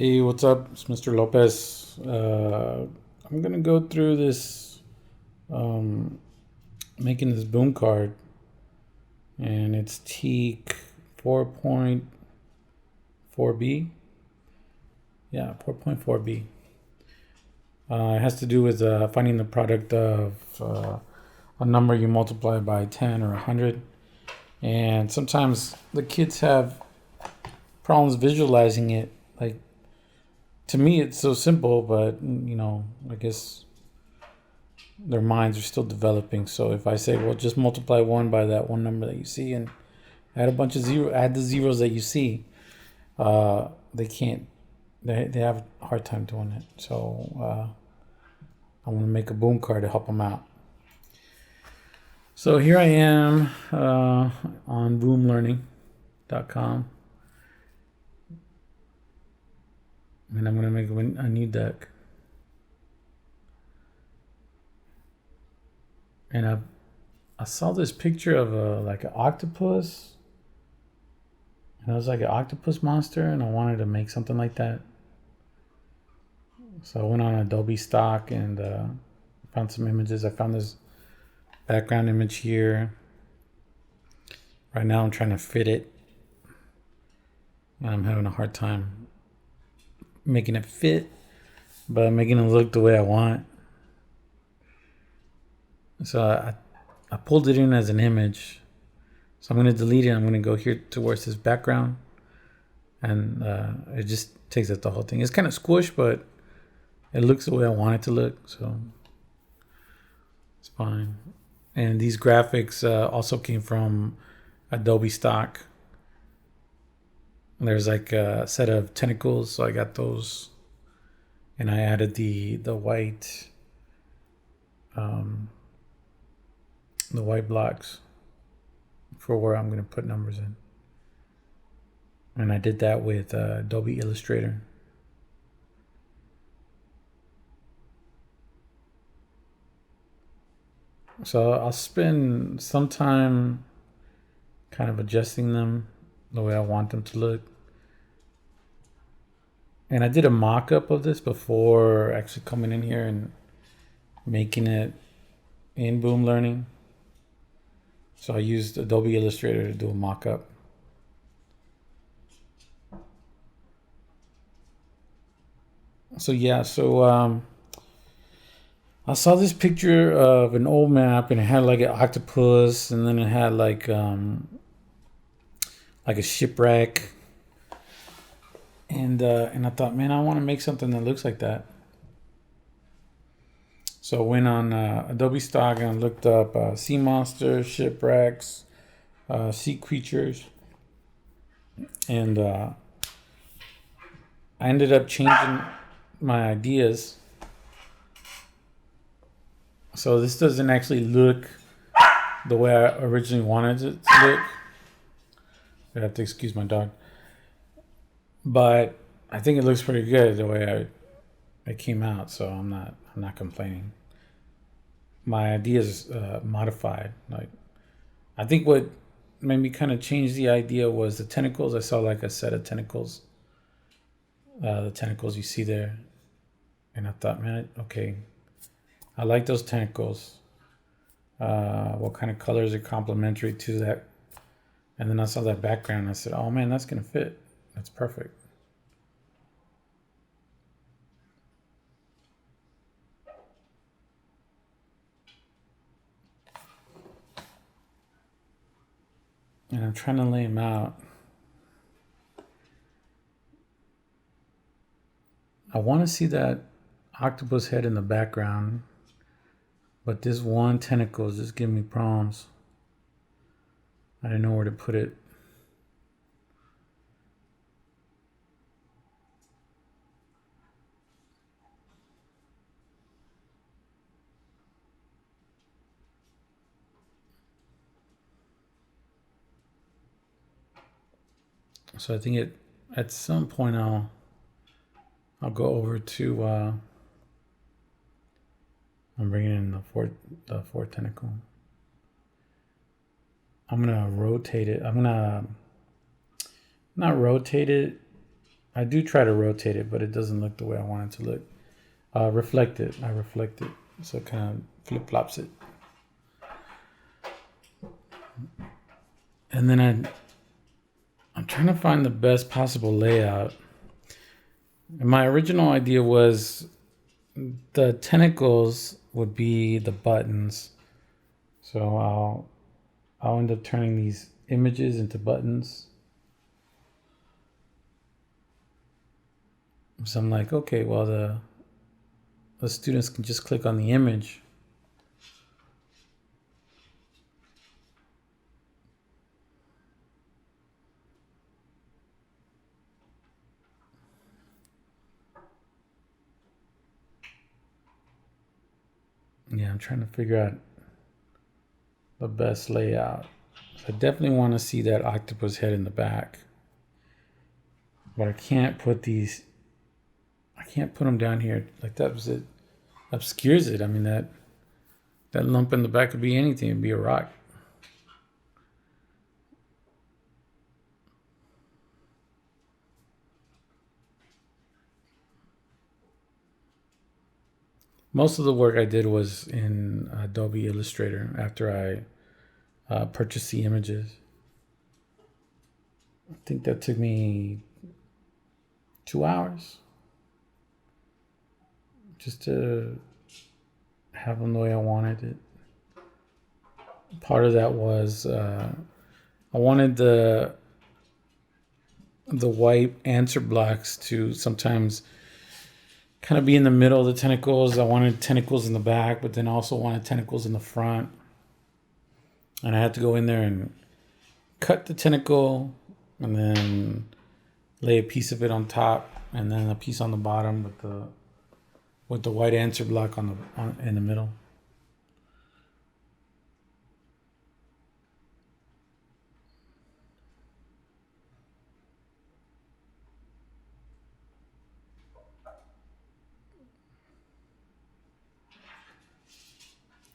Hey, what's up? It's Mr. Lopez. I'm gonna go through this, um, making this boom card, and it's teak 4.4B. Yeah, 4.4B. It has to do with finding the product of a number you multiply by 10 or 100. And sometimes the kids have problems visualizing it. Like, to me, it's so simple, but I guess their minds are still developing. So if I say, well, just multiply one by that one number that you see and add a bunch of add the zeros that you see, they can't, they have a hard time doing it. So I want to make a boom card to help them out. So here I am on boomlearning.com. And I'm going to make a new deck. And I saw this picture of like an octopus. And it was like an octopus monster, and I wanted to make something like that. So I went on Adobe Stock and found some images. I found this background image here. Right now I'm trying to fit it. And I'm having a hard time making it fit, but making it look the way I want. So I pulled it in as an image. So I'm going to delete it. I'm going to go here towards this background. And it just takes up the whole thing. It's kind of squished, but it looks the way I want it to look. So it's fine. And these graphics also came from Adobe Stock. There's like a set of tentacles. So I got those. And I added the white blocks for where I'm going to put numbers in. And I did that with Adobe Illustrator. So I'll spend some time kind of adjusting them the way I want them to look. And I did a mock-up of this before actually coming in here and making it in Boom Learning. So I used Adobe Illustrator to do a mock-up. So yeah, I saw this picture of an old map, and it had like an octopus, and then it had like a shipwreck. And I thought, man, I want to make something that looks like that. So I went on Adobe Stock and looked up sea monsters, shipwrecks, sea creatures. And I ended up changing my ideas. So this doesn't actually look the way I originally wanted it to look. I have to excuse my dog. But I think it looks pretty good the way it came out, so I'm not complaining. My idea is modified. Like, I think what made me kind of change the idea was the tentacles. I saw like a set of tentacles, the tentacles you see there, and I thought, man, okay, I like those tentacles. What kind of colors are complementary to that? And then I saw that background. I said, oh man, that's gonna fit. That's perfect. And I'm trying to lay them out. I want to see that octopus head in the background, but this one tentacle is just giving me problems. I didn't know where to put it. So I think at some point I'll go over to I'm bringing in the fourth tentacle. I'm gonna rotate it. I'm gonna not rotate it, I do try to rotate it, but it doesn't look the way I want it to look. Reflect it. I reflect it, so it kind of flip flops it. And then I'm trying to find the best possible layout. And my original idea was the tentacles would be the buttons. So I'll end up turning these images into buttons. So I'm like, okay, well the students can just click on the image. Yeah, I'm trying to figure out the best layout. I definitely want to see that octopus head in the back. But I can't put them down here. Like that was it. Obscures it. I mean, that lump in the back could be anything. It'd be a rock. Most of the work I did was in Adobe Illustrator after I purchased the images. I think that took me 2 hours just to have them the way I wanted it. Part of that was I wanted the white answer blocks to sometimes kind of be in the middle of the tentacles. I wanted tentacles in the back, but then also wanted tentacles in the front. And I had to go in there and cut the tentacle and then lay a piece of it on top and then a piece on the bottom with the white answer block in the middle.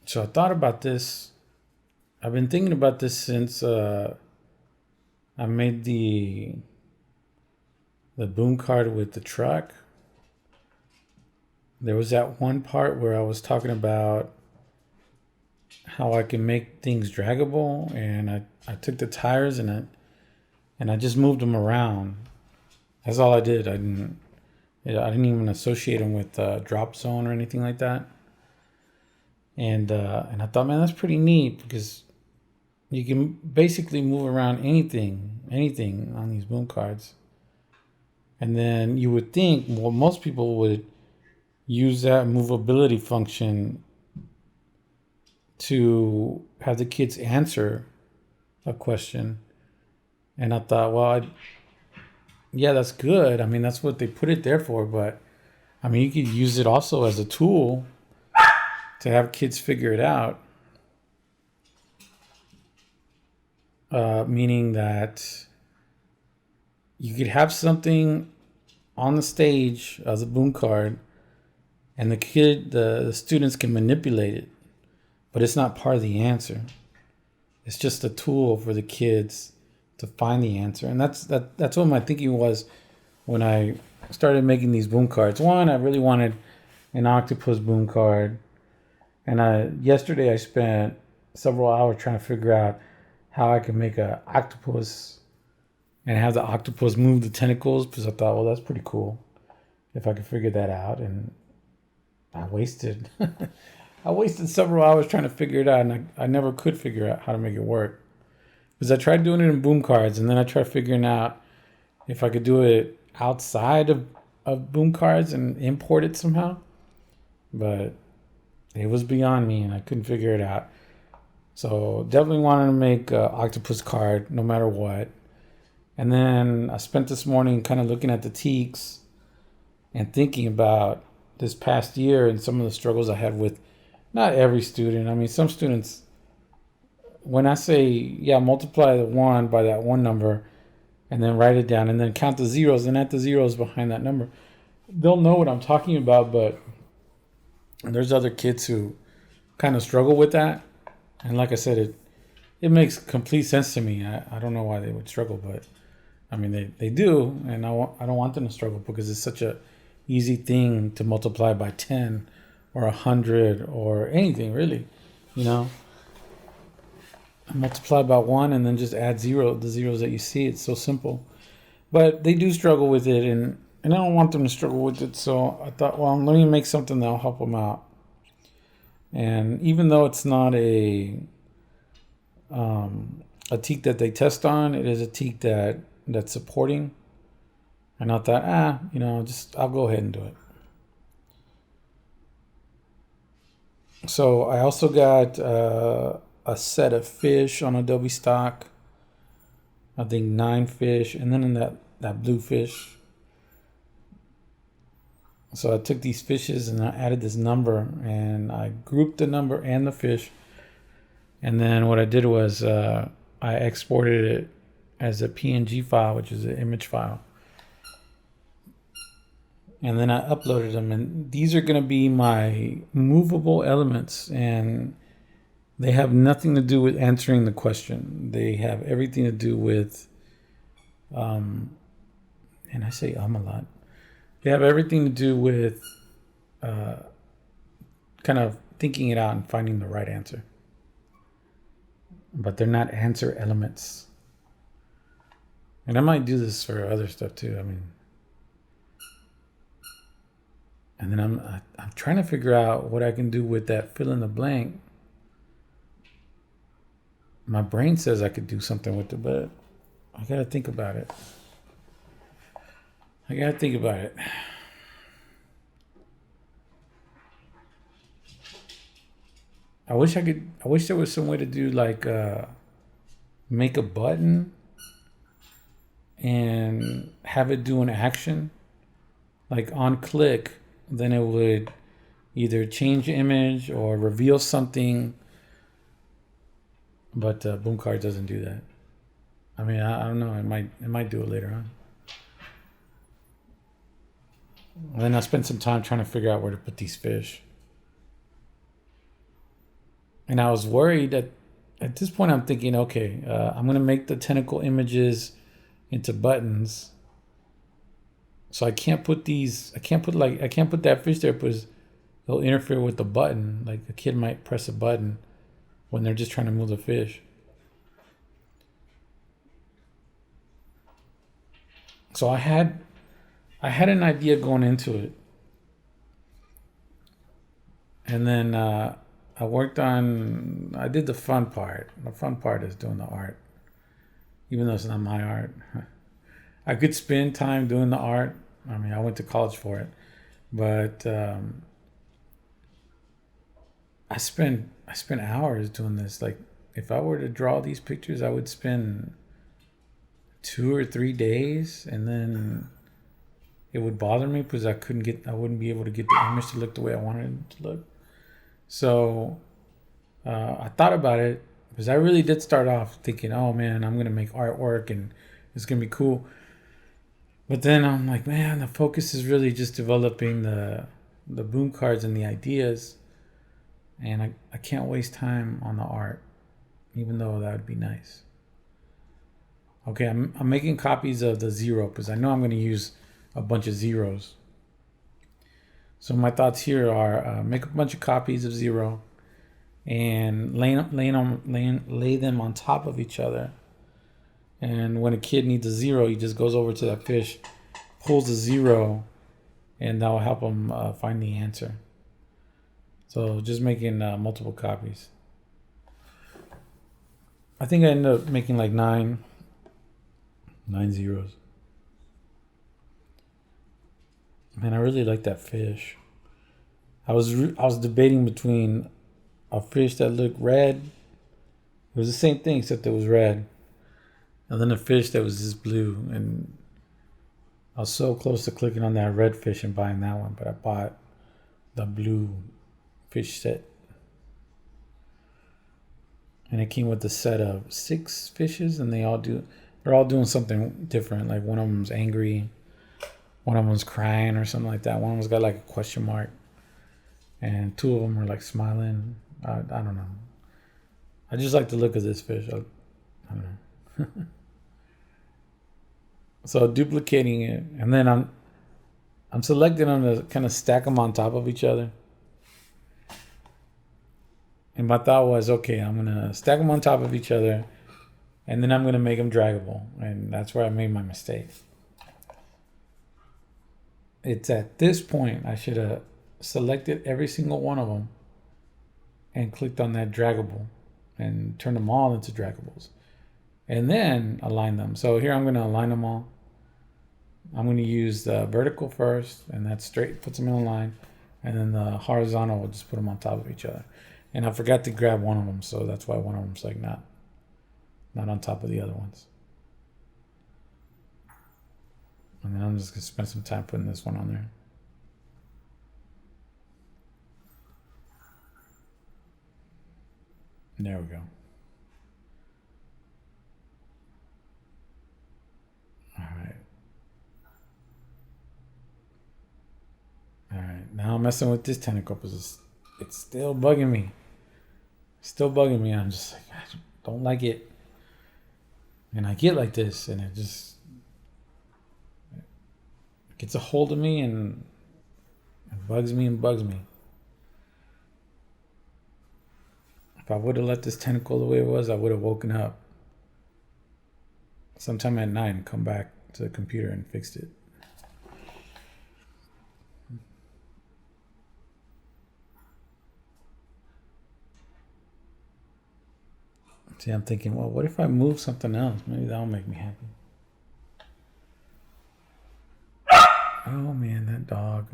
So I thought about this. I've been thinking about this since I made the Boomcard with the truck. There was that one part where I was talking about how I can make things draggable, and I took the tires and I just moved them around. That's all I did. I didn't even associate them with drop zone or anything like that. And I thought, man, that's pretty neat because you can basically move around anything on these boom cards. And then you would think, well, most people would use that movability function to have the kids answer a question. And I thought, well, yeah, that's good. I mean, that's what they put it there for. But I mean, you could use it also as a tool to have kids figure it out. Meaning that you could have something on the stage as a boom card, and the students can manipulate it, but it's not part of the answer. It's just a tool for the kids to find the answer, and that's what my thinking was when I started making these boom cards. One, I really wanted an octopus boom card, and yesterday I spent several hours trying to figure out how I could make an octopus and have the octopus move the tentacles, because I thought, well, that's pretty cool if I could figure that out. And I wasted several hours trying to figure it out, and I never could figure out how to make it work. Because I tried doing it in boom cards, and then I tried figuring out if I could do it outside of boom cards and import it somehow. But it was beyond me, and I couldn't figure it out. So definitely wanted to make an octopus card no matter what. And then I spent this morning kind of looking at the teaks and thinking about this past year and some of the struggles I had with not every student. I mean, some students, when I say, yeah, multiply the 1 by that one number and then write it down and then count the zeros and add the zeros behind that number, they'll know what I'm talking about. But there's other kids who kind of struggle with that. And like I said, it makes complete sense to me. I don't know why they would struggle, but I mean, they do, and I don't want them to struggle because it's such a easy thing to multiply by 10 or 100 or anything really, you know. Multiply by 1 and then just add the zeros that you see. It's so simple. But they do struggle with it, and I don't want them to struggle with it. So I thought, well, let me make something that'll help them out. And even though it's not a teak that they test on, it is a teak that's supporting. And I thought, I'll go ahead and do it. So I also got a set of fish on Adobe Stock. I think 9 fish, and then in that blue fish. So I took these fishes and I added this number, and I grouped the number and the fish. And then what I did was I exported it as a PNG file, which is an image file. And then I uploaded them, and these are going to be my movable elements, and they have nothing to do with answering the question. They have everything to do with, and I say a lot. They have everything to do with kind of thinking it out and finding the right answer. But they're not answer elements. And I might do this for other stuff too. I mean, and then I'm trying to figure out what I can do with that fill in the blank. My brain says I could do something with it, but I gotta think about it. I wish there was some way to do like make a button and have it do an action. Like on click, then it would either change the image or reveal something. But Boomcard doesn't do that. I mean, I don't know. It might do it later on. And then I spent some time trying to figure out where to put these fish. And I was worried that at this point I'm thinking, okay, I'm gonna make the tentacle images into buttons. So I can't put that fish there because it'll interfere with the button. Like a kid might press a button when they're just trying to move the fish. So I had an idea going into it. And then I did the fun part. The fun part is doing the art. Even though it's not my art. I could spend time doing the art. I mean, I went to college for it. But I spent hours doing this. Like, if I were to draw these pictures, I would spend 2 or 3 days, and then it would bother me because I wouldn't be able to get the image to look the way I wanted it to look. So I thought about it because I really did start off thinking, oh man, I'm gonna make artwork and it's gonna be cool. But then I'm like, man, the focus is really just developing the boom cards and the ideas. And I can't waste time on the art, even though that would be nice. Okay, I'm making copies of the 0 because I know I'm going to use a bunch of zeros. So my thoughts here are make a bunch of copies of 0 and lay them on top of each other. And when a kid needs a 0, he just goes over to that fish, pulls a 0, and that will help him find the answer. So just making multiple copies. I think I ended up making like 9 zeros. Man, I really like that fish. I was debating between a fish that looked red. It was the same thing except it was red. And then a fish that was just blue. And I was so close to clicking on that red fish and buying that one, but I bought the blue fish set. And it came with a set of 6 fishes, and they're all doing something different. Like one of them's angry, one of them's crying or something like that. One of them's got like a question mark, and 2 of them are like smiling. I don't know. I just like the look of this fish. I don't know. So duplicating it, and then I'm selecting them to kind of stack them on top of each other. And my thought was, okay, I'm gonna stack them on top of each other, and then I'm gonna make them draggable, and that's where I made my mistake. It's at this point I should have selected every single one of them and clicked on that draggable and turned them all into draggables, and then align them. So here I'm gonna align them all. I'm going to use the vertical first, and that straight puts them in a line, and then the horizontal will just put them on top of each other. And I forgot to grab one of them, so that's why one of them's like not on top of the other ones. And then I'm just going to spend some time putting this one on there. There we go. All right. All right. Now I'm messing with this tentacle because it's still bugging me. Still bugging me. I'm just like, I don't like it. And I get like this, and it just gets a hold of me, and it bugs me and bugs me. If I would have let this tentacle the way it was, I would have woken up sometime at night and come back to the computer and fixed it. See, I'm thinking, well, what if I move something else? Maybe that'll make me happy. Oh man, that dog.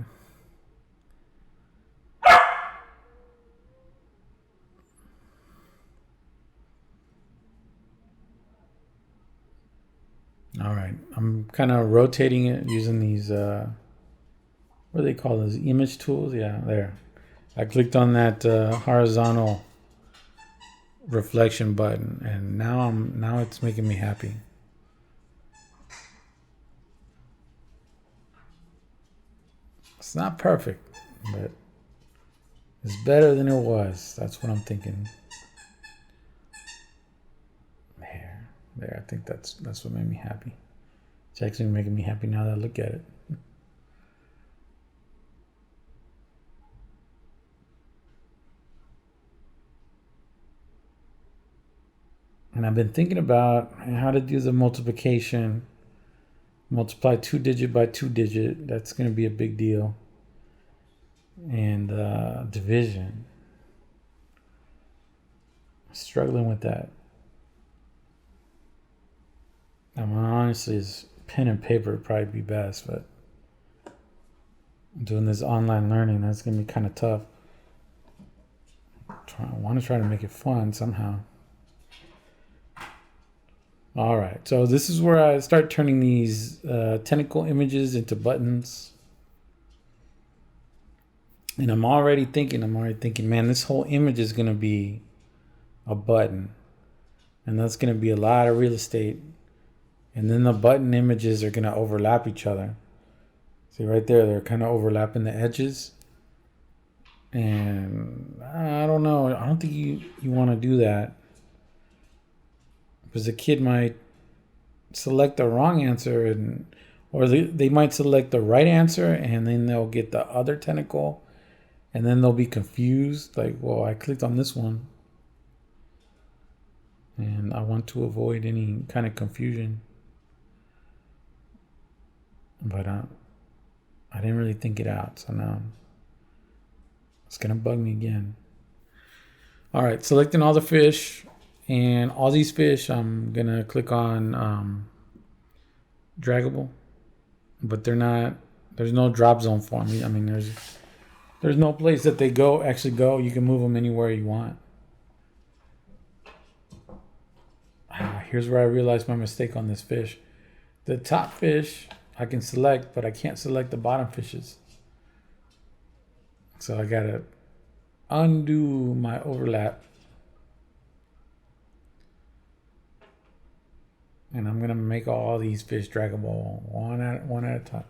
All right, I'm kind of rotating it using these, what do they call those, image tools? Yeah, there. I clicked on that horizontal reflection button, and now it's making me happy. It's not perfect, but it's better than it was. That's what I'm thinking. There, I think that's what made me happy. It's actually making me happy now that I look at it. And I've been thinking about how to do the multiplication. Multiply 2-digit by 2-digit. That's going to be a big deal. And division. Struggling with that. I mean, honestly, is pen and paper would probably be best, but doing this online learning, that's going to be kind of tough. I want to try to make it fun somehow. All right, so this is where I start turning these tentacle images into buttons. And I'm already thinking, man, this whole image is going to be a button. And that's going to be a lot of real estate. And then the button images are going to overlap each other. See right there, they're kind of overlapping the edges. And I don't know, I don't think you want to do that. Because the kid might select the wrong answer, or they might select the right answer, and then they'll get the other tentacle, and then they'll be confused. Like, well, I clicked on this one. And I want to avoid any kind of confusion. But I didn't really think it out, so now it's going to bug me again. All right, selecting all the fish, and all these fish, I'm going to click on draggable, but there's no drop zone for me. I mean, there's no place that they actually go. You can move them anywhere you want. Here's where I realized my mistake on this fish. The top fish I can select, but I can't select the bottom fishes. So I gotta undo my overlap. And I'm gonna make all these fish draggable one at a time.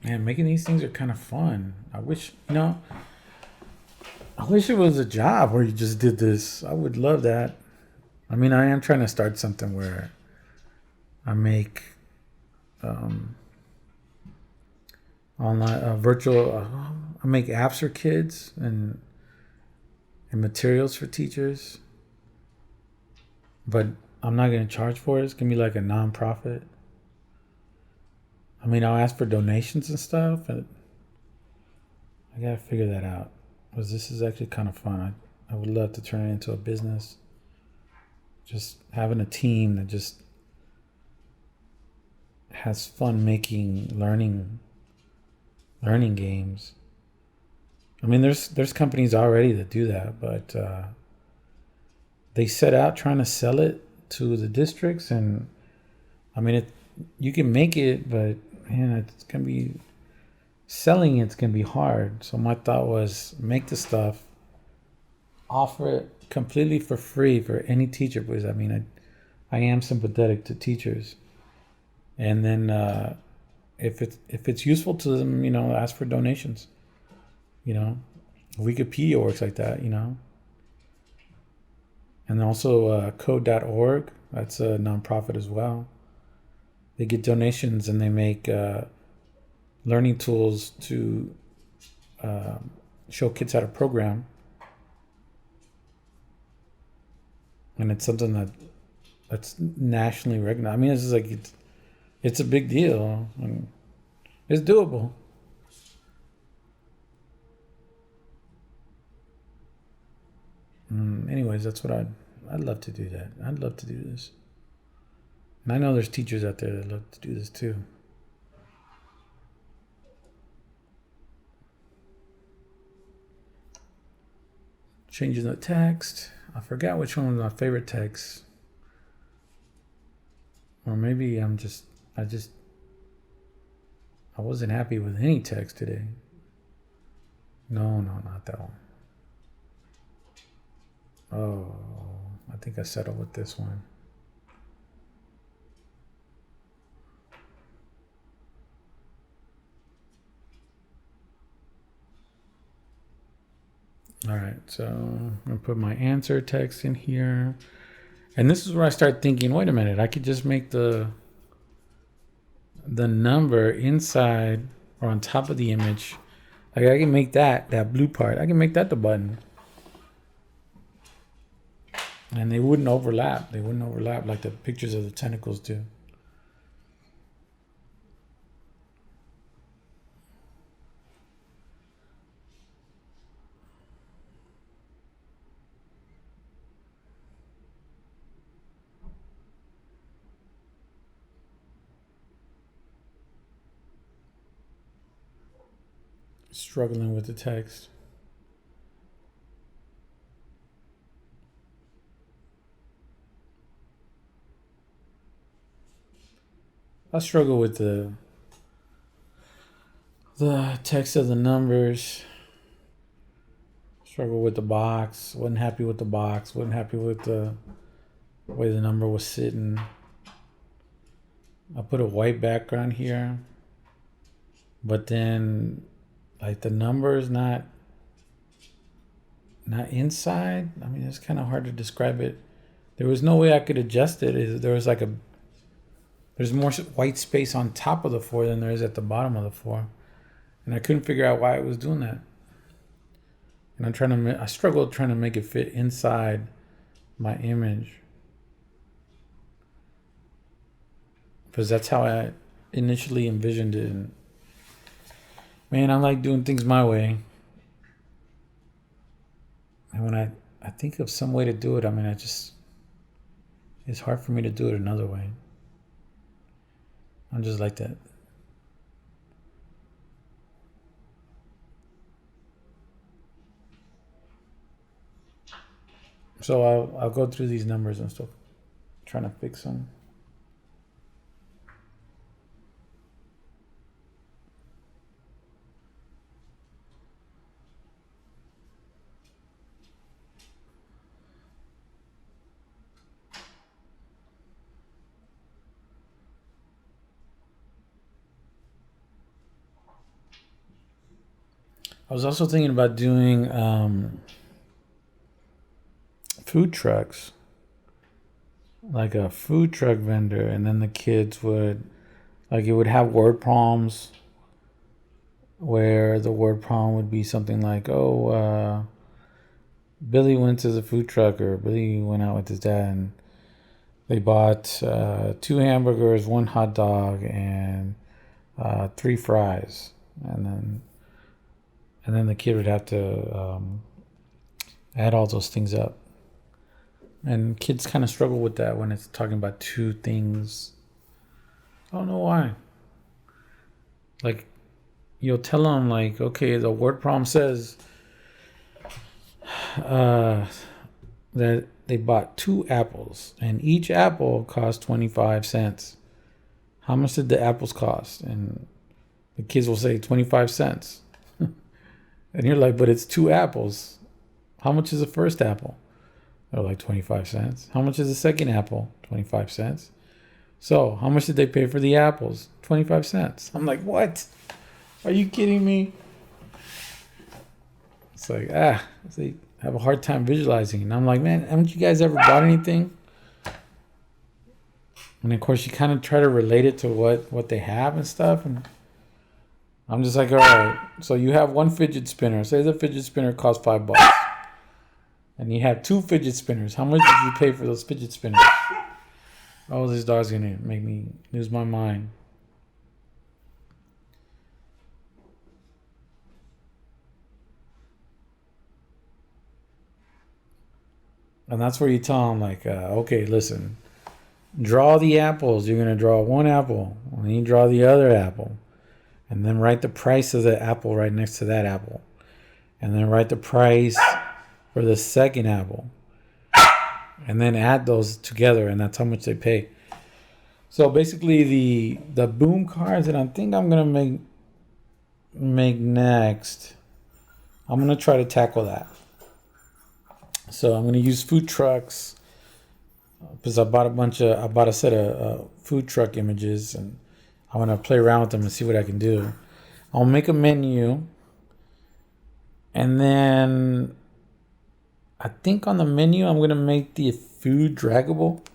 man, making these things are kind of fun. I wish, I wish it was a job where you just did this. I would love that. I mean, I am trying to start something where I make um, online virtual. I make apps for kids and materials for teachers, but I'm not gonna charge for it. It's gonna be like a nonprofit. I mean, I'll ask for donations and stuff, but I gotta figure that out because this is actually kind of fun. I would love to turn it into a business. Just having a team that just has fun making learning games. I mean, there's companies already that do that, but they set out trying to sell it to the districts, and I mean, you can make it, but man, it's gonna be selling. It's gonna be hard. So my thought was make the stuff, offer it completely for free for any teacher, because I mean, I am sympathetic to teachers, and then if it's useful to them, ask for donations. Wikipedia works like that, and also code.org. That's a nonprofit as well. They get donations and they make learning tools to show kids how to program, and it's something that's nationally recognized. I mean, it's just like it's a big deal. I mean, it's doable. Anyways, that's what I'd love to do that. I'd love to do this. And I know there's teachers out there that love to do this too. Changing the text. I forgot which one was my favorite text. Or maybe I wasn't happy with any text today. No, not that one. Oh, I think I settled with this one. All right, so I'm gonna put my answer text in here. And this is where I start thinking, wait a minute, I could just make the number inside or on top of the image. Like I can make that blue part, I can make that the button. And they wouldn't overlap. They wouldn't overlap like the pictures of the tentacles do. Struggling with the text. I struggle with the text of the numbers. Struggle with the box. Wasn't happy with the box. Wasn't happy with the way the number was sitting. I put a white background here, but then like the number is not inside. I mean, it's kind of hard to describe it. There was no way I could adjust it. There's more white space on top of the 4 than there is at the bottom of the 4. And I couldn't figure out why it was doing that. And I struggled trying to make it fit inside my image. Because that's how I initially envisioned it. And man, I like doing things my way. And when I think of some way to do it, I mean, it's hard for me to do it another way. I'm just like that. So I'll go through these numbers and stuff, trying to fix them. I was also thinking about doing food trucks, like a food truck vendor, and then the kids would, like, it would have word problems where the word problem would be something like, oh, Billy went to the food truck, or Billy went out with his dad, and they bought 2 hamburgers, 1 hot dog, and 3 fries, and then the kid would have to add all those things up. And kids kind of struggle with that when it's talking about 2 things. I don't know why. Like, you'll tell them, like, okay, the word problem says that they bought 2 apples, and each apple cost 25 cents. How much did the apples cost? And the kids will say 25 cents. And you're like, but it's 2 apples. How much is the first apple? They're like 25 cents. How much is the second apple? 25 cents. So how much did they pay for the apples? 25 cents. I'm like, what? Are you kidding me? It's like, they have a hard time visualizing. And I'm like, man, haven't you guys ever bought anything? And of course, you kind of try to relate it to what they have and stuff. And I'm just like, all right, so you have 1 fidget spinner. Say the fidget spinner costs $5. And you have 2 fidget spinners. How much did you pay for those fidget spinners? Oh, this dog's going to make me lose my mind. And that's where you tell them, like, okay, listen, draw the apples. You're going to draw 1 apple. And then you draw the other apple. And then write the price of the apple right next to that apple. And then write the price for the second apple. And then add those together, and that's how much they pay. So basically the boom cards that I think I'm going to make next, I'm going to try to tackle that. So I'm going to use food trucks, because I bought a set of food truck images, and I want to play around with them and see what I can do. I'll make a menu, and then I think on the menu I'm going to make the food draggable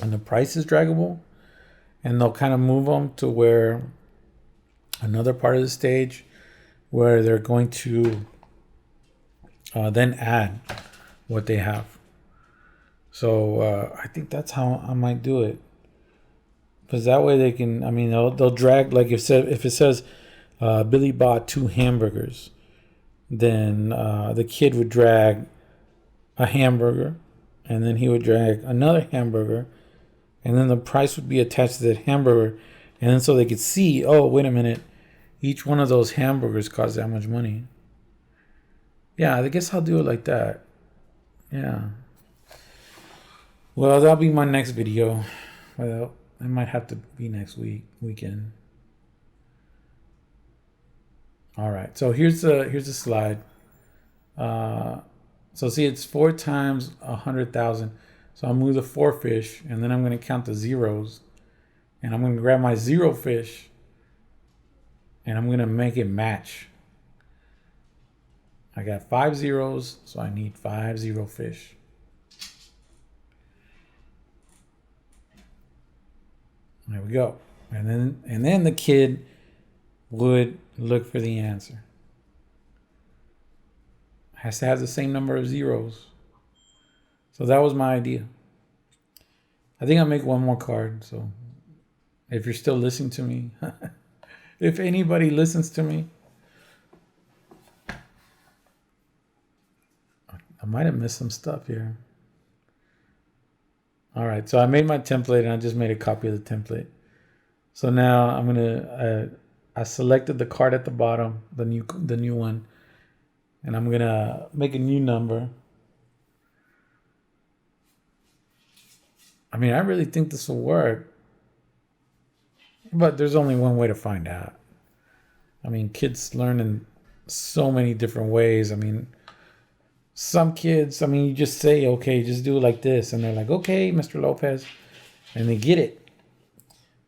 and the prices draggable, and they'll kind of move them to where another part of the stage where they're going to then add what they have. So I think that's how I might do it. Because that way they can, I mean, they'll drag, like if it says Billy bought 2 hamburgers, then the kid would drag a hamburger, and then he would drag another hamburger, and then the price would be attached to that hamburger, and then so they could see, oh, wait a minute, each one of those hamburgers costs that much money. Yeah, I guess I'll do it like that. Yeah. Well, that'll be my next video. Well, it might have to be next weekend. All right. So here's the slide. So see, it's 4 times 100,000. So I'll move the 4 fish, and then I'm going to count the zeros, and I'm going to grab my 0 fish, and I'm going to make it match. I got 5 zeros, so I need 5 0 fish. There we go. And then the kid would look for the answer. Has to have the same number of zeros. So that was my idea. I think I'll make one more card. So if you're still listening to me, if anybody listens to me, I might have missed some stuff here. All right, so I made my template, and I just made a copy of the template. So now I'm gonna, I selected the card at the bottom, the new one, and I'm gonna make a new number. I mean, I really think this will work, but there's only one way to find out. I mean, kids learn in so many different ways. I mean, some kids, I mean, you just say, okay, just do it like this. And they're like, okay, Mr. Lopez. And they get it.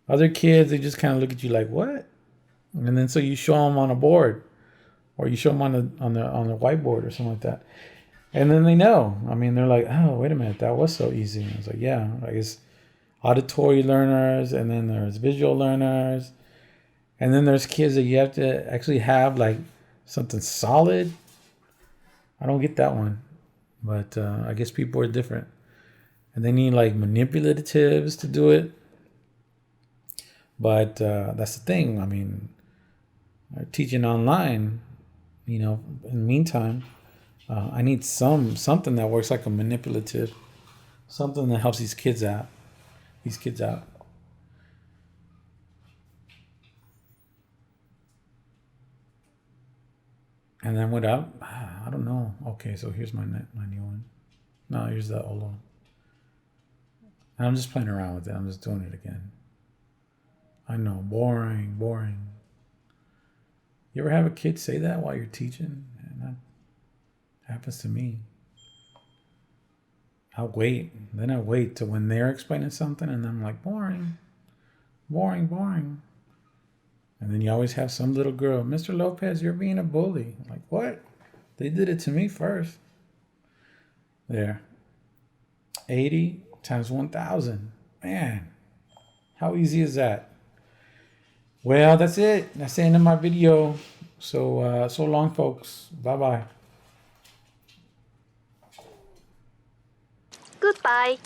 Other kids, they just kind of look at you like, what? And then so you show them on a board. or you show them on the whiteboard or something like that, and then they know. I mean, they're like, oh, wait a minute, that was so easy. And I was like, yeah, I guess auditory learners, and then there's visual learners, and then there's kids that you have to actually have like something solid. I don't get that one, but I guess people are different, and they need like manipulatives to do it. But that's the thing. I mean, teaching online, in the meantime, I need something that works like a manipulative, something that helps these kids out. And then what up? I don't know. Okay, so here's my new one. No, here's the old one. I'm just playing around with it. I'm just doing it again. I know, boring. You ever have a kid say that while you're teaching? And that happens to me. I'll wait. Then I wait till when they're explaining something, and I'm like, boring. And then you always have some little girl, Mr. Lopez, you're being a bully. I'm like, what? They did it to me first. There. 80 times 1,000. Man, how easy is that? Well, that's it. That's the end of my video. So, so long, folks. Bye-bye. Goodbye.